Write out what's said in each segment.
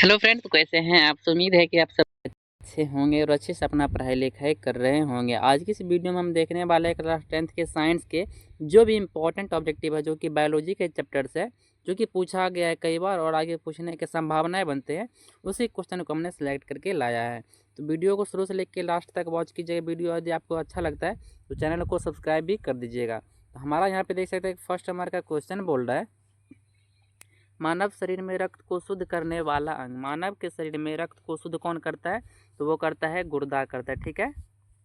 Hello friends, तो कैसे हैं आप। तो उम्मीद है कि आप सब अच्छे होंगे और अच्छे से अपना पढ़ाई लिखाई कर रहे होंगे। आज की इस वीडियो में हम देखने वाले हैं क्लास 10th के साइंस के जो भी इम्पोर्टेंट ऑब्जेक्टिव है, जो कि बायोलॉजी के चैप्टर से जो कि पूछा गया है कई बार और आगे पूछने की संभावनाएं बनते हैं, उसी क्वेश्चन को हमने सेलेक्ट करके लाया है। तो वीडियो को शुरू से लेकर लास्ट तक वॉच कीजिएगा। वीडियो यदि आपको अच्छा लगता है तो चैनल को सब्सक्राइब भी कर दीजिएगा। तो हमारा यहाँ पे देख सकते हैं फर्स्ट हमारे का क्वेश्चन बोल रहा है, मानव शरीर में रक्त को शुद्ध करने वाला अंग। मानव के शरीर में रक्त को शुद्ध कौन करता है? तो वो करता है गुर्दा करता है। ठीक है,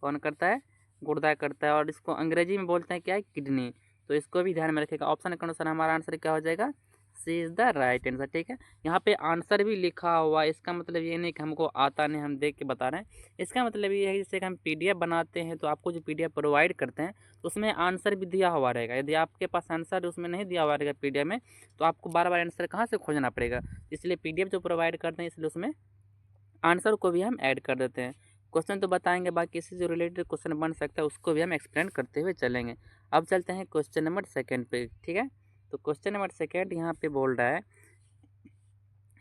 कौन करता है? गुर्दा करता है। और इसको अंग्रेजी में बोलते हैं क्या है? किडनी। तो इसको भी ध्यान में रखिएगा। ऑप्शन के अनुसार हमारा आंसर क्या हो जाएगा? सी इज द राइट आंसर। ठीक है, यहाँ पे आंसर भी लिखा हुआ है। इसका मतलब ये नहीं कि हमको आता नहीं, हम देख के बता रहे हैं। इसका मतलब ये है जैसे कि हम पीडीएफ बनाते हैं तो आपको जो पीडीएफ प्रोवाइड करते हैं तो उसमें आंसर भी दिया हुआ रहेगा। यदि आपके पास आंसर उसमें नहीं दिया हुआ रहेगा पीडीएफ में, तो आपको बार बार आंसर कहाँ से खोजना पड़ेगा। इसलिए पीडीएफ जो प्रोवाइड करते हैं इसलिए उसमें आंसर को भी हम ऐड कर देते हैं। क्वेश्चन तो बताएंगे, बाकी इससे जो रिलेटेड क्वेश्चन बन सकता है उसको भी हम एक्सप्लेन करते हुए चलेंगे। अब चलते हैं क्वेश्चन नंबर सेकंड पे। ठीक है, तो क्वेश्चन नंबर सेकंड यहाँ पे बोल रहा है,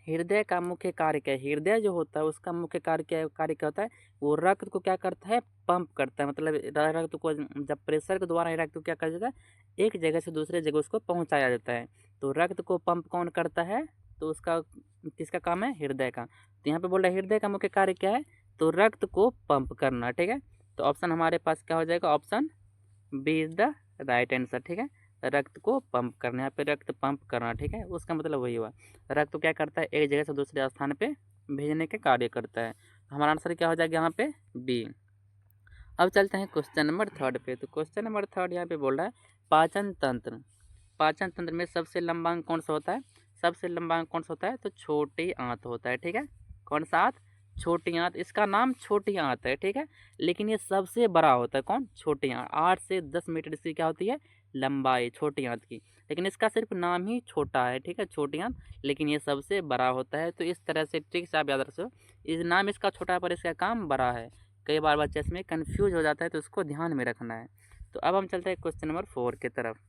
हृदय का मुख्य कार्य क्या है? हृदय जो होता है उसका मुख्य कार्य क्या होता है? वो रक्त को क्या करता है? पंप करता है। मतलब रक्त को जब प्रेशर के द्वारा रक्त को क्या कर देता है? एक जगह से दूसरे जगह उसको पहुंचाया जाता है। तो रक्त को पंप कौन करता है? तो उसका किसका काम है? हृदय का। तो यहाँ पे बोल रहा है हृदय का मुख्य कार्य क्या है? तो रक्त को पंप करना। ठीक है, तो ऑप्शन हमारे पास क्या हो जाएगा? Option B is the right answer. ठीक है, रक्त को पंप करना, यहाँ पे रक्त पंप करना। ठीक है, उसका मतलब वही हुआ। रक्त तो क्या करता है? एक जगह से दूसरे स्थान पे भेजने के कार्य करता है। तो हमारा आंसर क्या हो जाएगा यहाँ पे? बी। अब चलते हैं क्वेश्चन नंबर थर्ड पे। तो क्वेश्चन नंबर थर्ड यहाँ पे बोल रहा है, पाचन तंत्र। पाचन तंत्र में सबसे लंबा अंग कौन सा होता है? सबसे लंबा अंग कौन सा होता है? तो छोटी आंत होता है। ठीक है, कौन सा आंत? छोटी आंत। इसका नाम छोटी आंत है। ठीक है, लेकिन ये सबसे बड़ा होता है। कौन? छोटी आंत। 8 से 10 मीटर इसकी क्या होती है? लंबाई छोटी आंत की। लेकिन इसका सिर्फ नाम ही छोटा है। ठीक है, छोटी आंत, लेकिन ये सबसे बड़ा होता है। तो इस तरह से ठीक से आप याद रखो, इस नाम इसका छोटा है पर इसका काम बड़ा है। कई बार बच्चे इसमें कन्फ्यूज हो जाता है, तो उसको ध्यान में रखना है। तो अब हम चलते हैं क्वेश्चन नंबर 4 की तरफ।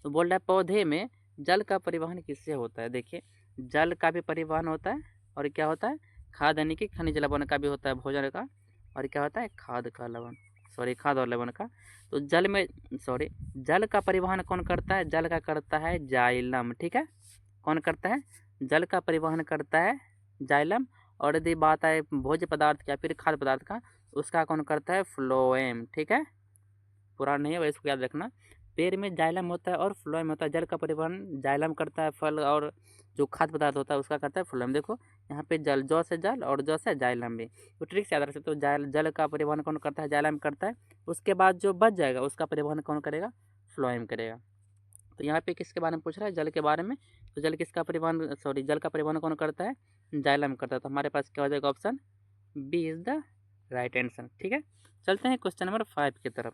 तो बोल रहा है, पौधे में जल का परिवहन किससे होता है? देखिए, जल का भी परिवहन होता है और क्या होता है? खाद यानी कि खनिज लवण का भी होता है, भोजन का। और क्या होता है? खाद का लवण, सॉरी खाद और लवण का। तो जल में, सॉरी, जल का परिवहन कौन करता है? जल का करता है जाइलम। ठीक है, कौन करता है? जल का परिवहन करता है जाइलम। और यदि बात आए भोज्य पदार्थ या फिर खाद्य पदार्थ का, उसका कौन करता है? फ्लोएम। ठीक है, पुराना नहीं है वैसे इसको याद रखना। पेड़ में जाइलम होता है और फ्लोएम होता है। जल का परिवहन जाइलम करता है, फल और जो खाद्य पदार्थ होता है उसका करता है फ्लोएम। देखो यहाँ पे जल, जौ से जल और जौ से जाइलम भी। तो ट्रिक से याद रख सकते हो, जल का परिवहन कौन करता है? जाइलम करता है। उसके बाद जो बच जाएगा उसका परिवहन कौन करेगा? फ्लोएम करेगा। तो यहाँ पे किसके बारे में पूछ रहा है? जल के बारे में। तो जल किसका परिवहन, सॉरी जल का परिवहन कौन करता है? जाइलम करता है। तो हमारे पास क्या हो जाएगा? Option B is the right answer. ठीक है, चलते हैं क्वेश्चन नंबर 5 की तरफ।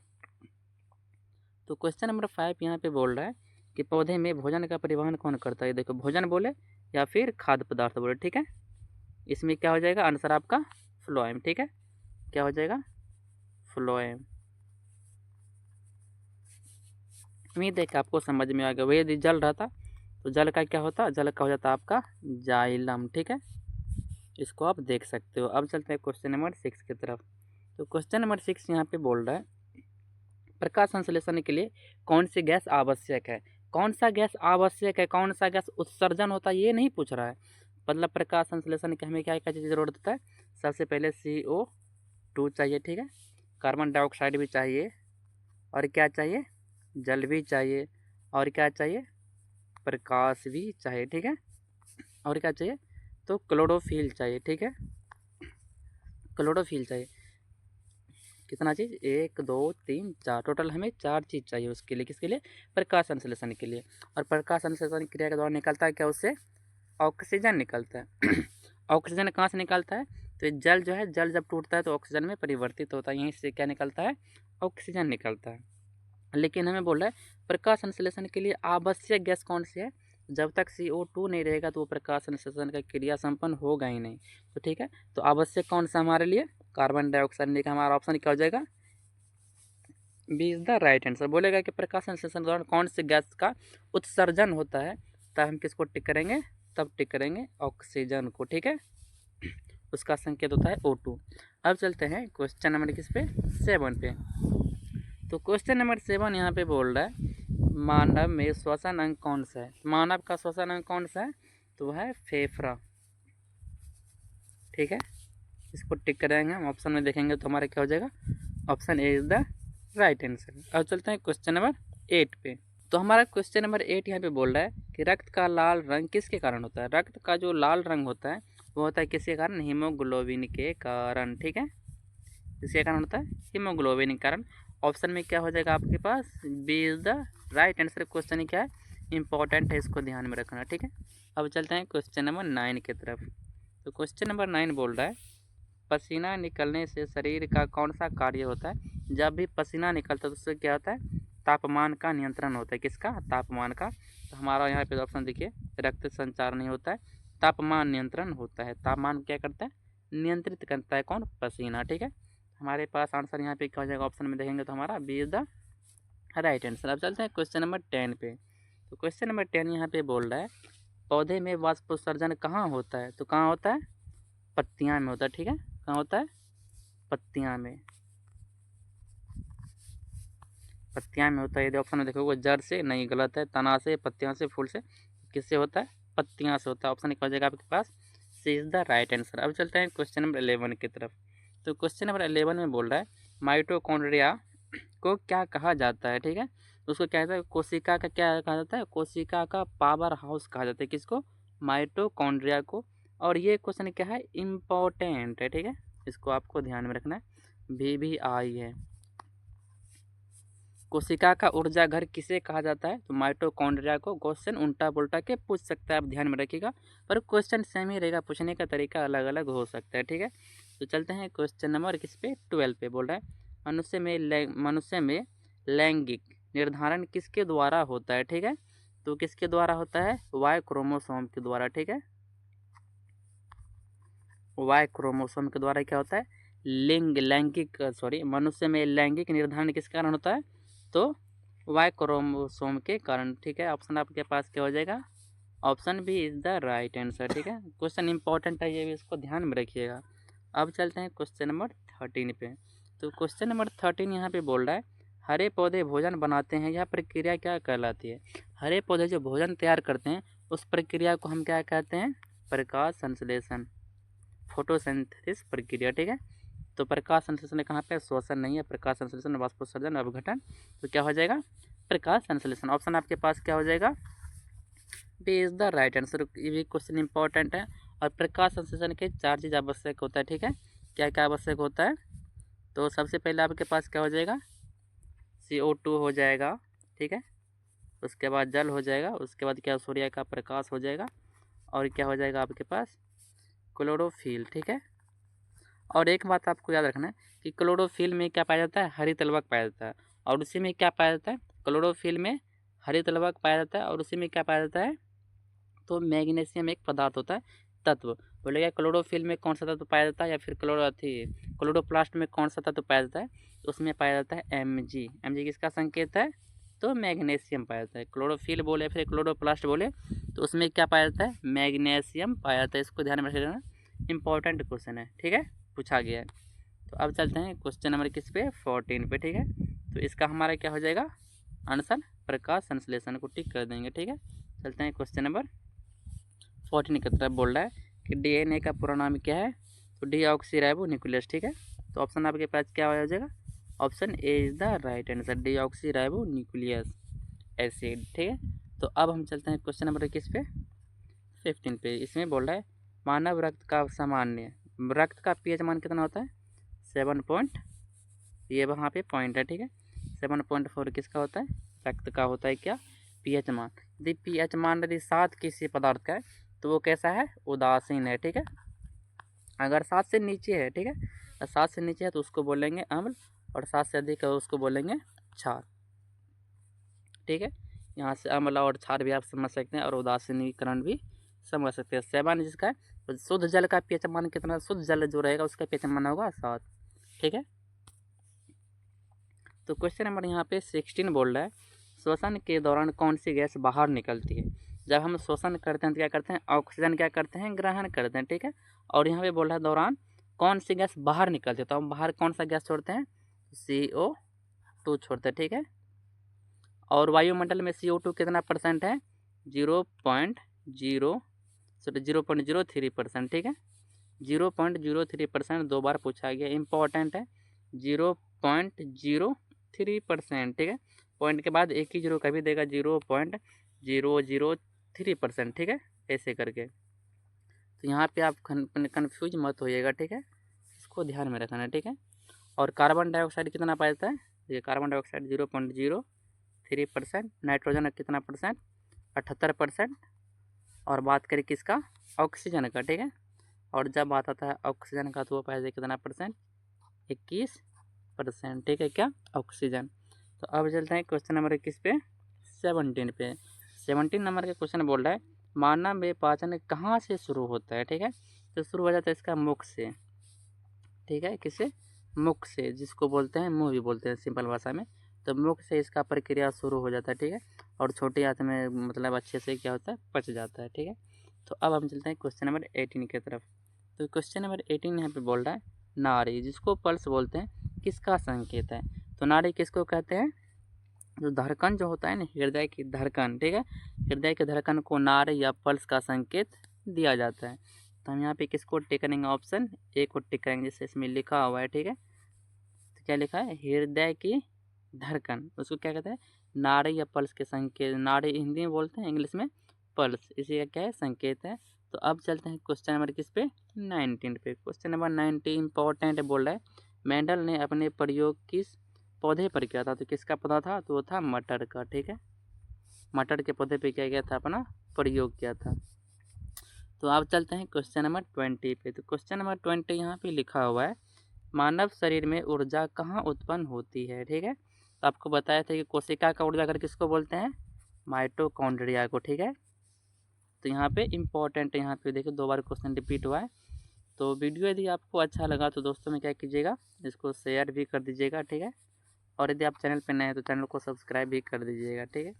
तो क्वेश्चन नंबर 5 यहाँ पे बोल रहा है कि पौधे में भोजन का परिवहन कौन करता है? देखो, भोजन बोले या फिर खाद्य पदार्थ बोले। ठीक है, इसमें क्या हो जाएगा? आंसर आपका फ्लोएम। ठीक है, क्या हो जाएगा? फ्लोएम। उम्मीद है कि आपको समझ में आ गया। वही यदि जल रहता तो जल का क्या होता? जल का हो जाता आपका जाइलम। ठीक है, इसको आप देख सकते हो। अब चलते हैं क्वेश्चन नंबर 6 की तरफ। तो क्वेश्चन नंबर 6 यहाँ पे बोल रहा है, प्रकाश संश्लेषण के लिए कौन सी गैस आवश्यक है? कौन सा गैस आवश्यक है? कौन सा गैस उत्सर्जन होता है ये नहीं पूछ रहा है। मतलब प्रकाश संश्लेषण के हमें क्या क्या चीज़ जरूरत होता है? सबसे पहले CO2 चाहिए। ठीक है, कार्बन डाइऑक्साइड भी चाहिए, और क्या चाहिए? जल भी चाहिए, और क्या चाहिए? प्रकाश भी चाहिए। ठीक है, और क्या चाहिए? तो क्लोरोफिल चाहिए। ठीक है, क्लोरोफिल चाहिए। कितना चीज़? 1 2 3 4, टोटल हमें 4 चीज़ चाहिए उसके लिए। किसके लिए? प्रकाश संश्लेषण के लिए। और प्रकाश संश्लेषण क्रिया के दौरान निकलता है क्या? उससे ऑक्सीजन निकलता है। ऑक्सीजन कहाँ से निकलता है? तो जल जो है, जल जब टूटता है तो ऑक्सीजन में परिवर्तित होता है, यहीं से क्या निकलता है? ऑक्सीजन निकलता है। लेकिन हमें बोल रहा है प्रकाश संश्लेषण के लिए आवश्यक गैस कौन सी है? जब तक CO2 नहीं रहेगा तो वो प्रकाश संश्लेषण का क्रिया संपन्न होगा ही नहीं। तो ठीक है, तो आवश्यक कौन सा हमारे लिए? Carbon dioxide. नहीं, हमारा ऑप्शन क्या हो जाएगा? B is the right answer. बोलेगा कि प्रकाश संश्लेषण के दौरान कौन सी गैस का उत्सर्जन होता है, तब हम किसको टिक करेंगे? तब टिक करेंगे ऑक्सीजन को, ठीक है, उसका संकेत होता है O2। अब चलते हैं क्वेश्चन नंबर किस पे, 7 पे। तो क्वेश्चन नंबर 7 यहाँ पे बोल रहा है मानव में श्वसन अंग कौन सा है। मानव का श्वसन अंग कौन सा है, तो वह है फेफड़ा, ठीक है, इसको टिक करेंगे हम। ऑप्शन में देखेंगे तो हमारा क्या हो जाएगा, option A is the right answer. अब चलते हैं क्वेश्चन नंबर 8 पे। तो हमारा क्वेश्चन नंबर 8 यहाँ पे बोल रहा है कि रक्त का लाल रंग किसके कारण होता है। रक्त का जो लाल रंग होता है वो होता है किसके कारण, हीमोग्लोबिन के कारण, ठीक है, किसके कारण होता है, हीमोग्लोबिन के कारण। ऑप्शन में क्या हो जाएगा आपके पास, B is the right answer. Question क्या है, इंपॉर्टेंट है, इसको ध्यान में रखना, ठीक है। अब चलते हैं क्वेश्चन नंबर 9 की तरफ। तो क्वेश्चन नंबर 9 बोल रहा है पसीना निकलने से शरीर का कौन सा कार्य होता है। जब भी पसीना निकलता है तो उससे क्या होता है, तापमान का नियंत्रण होता है, किसका, तापमान का। तो हमारा यहाँ पे ऑप्शन देखिए, रक्त संचार नहीं होता है, तापमान नियंत्रण होता है। तापमान क्या करता है, नियंत्रित करता है, कौन, पसीना, ठीक है। हमारे पास आंसर यहाँ पे क्या हो जाएगा, ऑप्शन में देखेंगे तो हमारा B is the right answer. अब चलते हैं क्वेश्चन नंबर 10 पे। तो क्वेश्चन नंबर 10 यहाँ पे बोल रहा है पौधे में वाष्पोत्सर्जन कहाँ होता है। तो कहाँ होता है, पत्तियाँ में होता है, ठीक है, कहाँ होता है, पत्तियाँ में, पत्तियाँ में होता है। यदि ऑप्शन में देखोगे जड़ से नहीं, गलत है, तना से, पत्तियाँ से, फूल से, किससे होता है, पत्तियाँ से होता है। ऑप्शन एक हो जाएगा आपके पास, सी इज द राइट आंसर। अब चलते हैं क्वेश्चन नंबर 11 की तरफ। तो क्वेश्चन नंबर 11 में बोल रहा है माइटोकॉन्ड्रिया को क्या कहा जाता है, ठीक है, उसको क्या कहता है, कोशिका का क्या कहा जाता है, कोशिका का पावर हाउस कहा जाता है, किसको, माइटोकॉन्ड्रिया को। और ये क्वेश्चन क्या है, इम्पोर्टेंट है, ठीक है, इसको आपको ध्यान में रखना है, भी आई है। कोशिका का ऊर्जा घर किसे कहा जाता है, तो माइटोकॉन्ड्रिया को। क्वेश्चन उल्टा पुल्टा के पूछ सकता है, आप ध्यान में रखिएगा, पर क्वेश्चन सेम ही रहेगा, पूछने का तरीका अलग अलग हो सकता है, ठीक है। तो चलते हैं क्वेश्चन नंबर किस पे, 12 पे। बोल रहा है मनुष्य में लैंगिक निर्धारण किसके द्वारा होता है, ठीक है, तो किसके द्वारा होता है, वाई क्रोमोसोम के द्वारा, ठीक है, वाई क्रोमोसोम के द्वारा क्या होता है, मनुष्य में लैंगिक निर्धारण किसके कारण होता है, तो वाई क्रोमोसोम के कारण, ठीक है। ऑप्शन आपके पास क्या हो जाएगा, option B is the right answer, ठीक है। क्वेश्चन इंपॉर्टेंट है, ये भी इसको ध्यान में रखिएगा। अब चलते हैं क्वेश्चन नंबर 13 पे। तो क्वेश्चन नंबर 13 यहाँ पे बोल रहा है हरे पौधे भोजन बनाते हैं, यह प्रक्रिया क्या कहलाती है। हरे पौधे जो भोजन तैयार करते हैं उस प्रक्रिया को हम क्या कहते हैं, प्रकाश संश्लेषण, फोटोसिंथेसिस प्रक्रिया, ठीक है। तो प्रकाश संश्लेषण कहाँ पे, श्वसन नहीं है, प्रकाश संश्लेषण, वाष्पोत्सर्जन, अपघटन, तो क्या हो जाएगा, प्रकाश संश्लेषण। ऑप्शन आपके पास क्या हो जाएगा, B is the right answer. ये भी क्वेश्चन इंपॉर्टेंट है। और प्रकाश संश्लेषण के 4 चीज़ आवश्यक होता है, ठीक है, क्या क्या आवश्यक होता है, तो सबसे पहले आपके पास क्या हो जाएगा, CO2 हो जाएगा, ठीक है, उसके बाद जल हो जाएगा, उसके बाद क्या, सूर्य का प्रकाश हो जाएगा, और क्या हो जाएगा आपके पास, क्लोरोफिल, ठीक है। और एक बात आपको याद रखना है कि क्लोरोफिल में क्या पाया जाता है, हरित लवक पाया जाता है, और उसी में क्या पाया जाता है, क्लोरोफिल में हरित लवक पाया जाता है, और उसी में क्या पाया जाता है, तो मैग्नीशियम एक पदार्थ होता है, तत्व। बोलेगा क्लोरोफिल में कौन सा तत्व पाया जाता है, या फिर क्लोरोप्लास्ट में कौन सा तत्व पाया जाता है, तो उसमें पाया जाता है Mg। Mg किसका संकेत है, तो मैग्नीशियम पाया जाता है। क्लोरोफिल बोले फिर क्लोरोप्लास्ट बोले तो उसमें क्या पाया जाता है, मैग्नीशियम पाया जाता है। इसको ध्यान में रखना, इंपॉर्टेंट क्वेश्चन है, ठीक है, पूछा गया है। तो अब चलते हैं क्वेश्चन नंबर किस पे, 14 पे, ठीक है। तो इसका हमारा क्या हो जाएगा आंसर, प्रकाश संश्लेषण को टिक कर देंगे, ठीक है। चलते हैं क्वेश्चन नंबर 14 की तरफ। बोल रहा है कि DNA का पूरा नाम क्या है, तो डीऑक्सीराइबो न्यूक्लियस, ठीक है। तो ऑप्शन आपके पास क्या हो जाएगा, option A is the right answer, deoxyribo nucleus acid, ठीक है। तो अब हम चलते हैं क्वेश्चन नंबर किस पे, 15 पे। इसमें बोल रहा है मानव रक्त का सामान्य रक्त का pH मान कितना होता है, 7 पॉइंट, ये वहाँ पे पॉइंट है, ठीक है, 7.4 किसका होता है, रक्त का होता है क्या, pH मान। यदि pH मान यदि 7 किसी पदार्थ का है तो वो कैसा है, उदासीन है, ठीक है। अगर 7 से नीचे है, ठीक है, 7 से नीचे है तो उसको बोलेंगे अम्ल, और 7 से अधिक है उसको बोलेंगे क्षार, ठीक है। यहाँ से अम्ल और क्षार भी आप समझ सकते हैं, और उदासीनीकरण भी समझ सकते हैं। 7 जिसका है, तो शुद्ध जल का pH मान कितना, शुद्ध जल जो रहेगा उसका pH मान होगा 7, ठीक है। तो क्वेश्चन नंबर यहाँ पे 16 बोल रहा है श्वसन के दौरान कौन सी गैस बाहर निकलती है। जब हम शोषण करते हैं तो क्या करते हैं, ऑक्सीजन क्या करते हैं, ग्रहण करते हैं, ठीक है। और यहाँ पे बोल रहा है दौरान कौन सी गैस बाहर निकलती है, तो हम बाहर कौन सा गैस छोड़ते हैं, CO2 छोड़ते हैं, ठीक है। और वायुमंडल में CO2 कितना परसेंट है, 0.03%, ठीक है। 0.03%, 2 बार पूछा गया, इंपॉर्टेंट है। 0.03%, ठीक है। पॉइंट के बाद एक ही जीरो कभी देगा, 0.003%, ठीक है, ऐसे करके। तो यहाँ पे आप कन्फ्यूज मत होइएगा, ठीक है, इसको ध्यान में रखना है, ठीक है। और कार्बन डाइऑक्साइड कितना पाता है, ये कार्बन डाइऑक्साइड 0.03%, नाइट्रोजन कितना परसेंट, 78%। और बात करें किसका, ऑक्सीजन का, ठीक है। और जब आता था ऑक्सीजन का तो वो पाया जाए कितना परसेंट, 21%, ठीक है, क्या, ऑक्सीजन। तो अब चलते हैं क्वेश्चन नंबर 21 पे, 17 पे। 17 नंबर का क्वेश्चन बोल रहा है मानव में पाचन कहाँ से शुरू होता है, ठीक है। तो शुरू हो जाता है इसका मुख से, ठीक है, किससे, मुख से, जिसको बोलते हैं मुंह भी बोलते हैं सिंपल भाषा में। तो मुख से इसका प्रक्रिया शुरू हो जाता है, ठीक है। और छोटे हाथ में मतलब अच्छे से क्या होता है, पच जाता है, ठीक है। तो अब हम चलते हैं क्वेश्चन नंबर 18 की तरफ। तो क्वेश्चन नंबर 18 यहाँ पे बोल रहा है नाड़ी, जिसको पल्स बोलते हैं, किसका संकेत है। तो नाड़ी किसको कहते हैं, जो धड़कन जो होता है ना, हृदय की धड़कन, ठीक है, हृदय की धड़कन को नाड़ी या पल्स का संकेत दिया जाता है। तो हम यहाँ पे किसको टिक करेंगे, ऑप्शन ए को टिक करेंगे, जैसे इसमें लिखा हुआ है, ठीक है। तो क्या लिखा है, हृदय की धड़कन, उसको क्या कहते हैं, नाड़ी या पल्स के संकेत, नाड़ी हिंदी में बोलते हैं, इंग्लिश में पल्स, इसी का क्या है, संकेत है। तो अब चलते हैं क्वेश्चन नंबर किस पे, 19 पे। क्वेश्चन नंबर 19 इंपॉर्टेंट बोल रहा है मेंडल ने अपने प्रयोग किस पौधे पर किया था। तो किसका पौधा था, तो वो था मटर का, ठीक है। मटर के पौधे पे क्या किया था, अपना प्रयोग किया था। तो अब चलते हैं क्वेश्चन नंबर 20 पे। तो क्वेश्चन नंबर 20 यहाँ पे लिखा हुआ है मानव शरीर में ऊर्जा कहाँ उत्पन्न होती है, ठीक है। तो आपको बताया था कि कोशिका का ऊर्जा घर किसको बोलते हैं, माइटोकॉन्ड्रिया को, ठीक है। तो यहाँ पे इम्पोर्टेंट, यहाँ पे देखिए 2 बार क्वेश्चन रिपीट हुआ है। तो वीडियो यदि आपको अच्छा लगा तो दोस्तों में क्या कीजिएगा, इसको शेयर भी कर दीजिएगा, ठीक है। और यदि आप चैनल पर नए हैं तो चैनल को सब्सक्राइब भी कर दीजिएगा, ठीक है।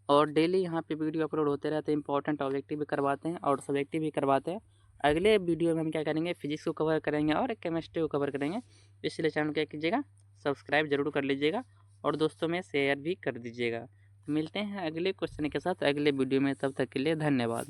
और डेली यहाँ पे वीडियो अपलोड होते रहते हैं, इंपॉर्टेंट ऑब्जेक्टिव भी करवाते हैं और सब्जेक्टिव भी करवाते हैं। अगले वीडियो में हम क्या करेंगे, फिजिक्स को कवर करेंगे और केमिस्ट्री को कवर करेंगे। इसलिए चैनल क्या कीजिएगा, सब्सक्राइब जरूर कर लीजिएगा और दोस्तों में शेयर भी कर दीजिएगा। मिलते हैं अगले क्वेश्चन के साथ अगले वीडियो में, तब तक के लिए धन्यवाद।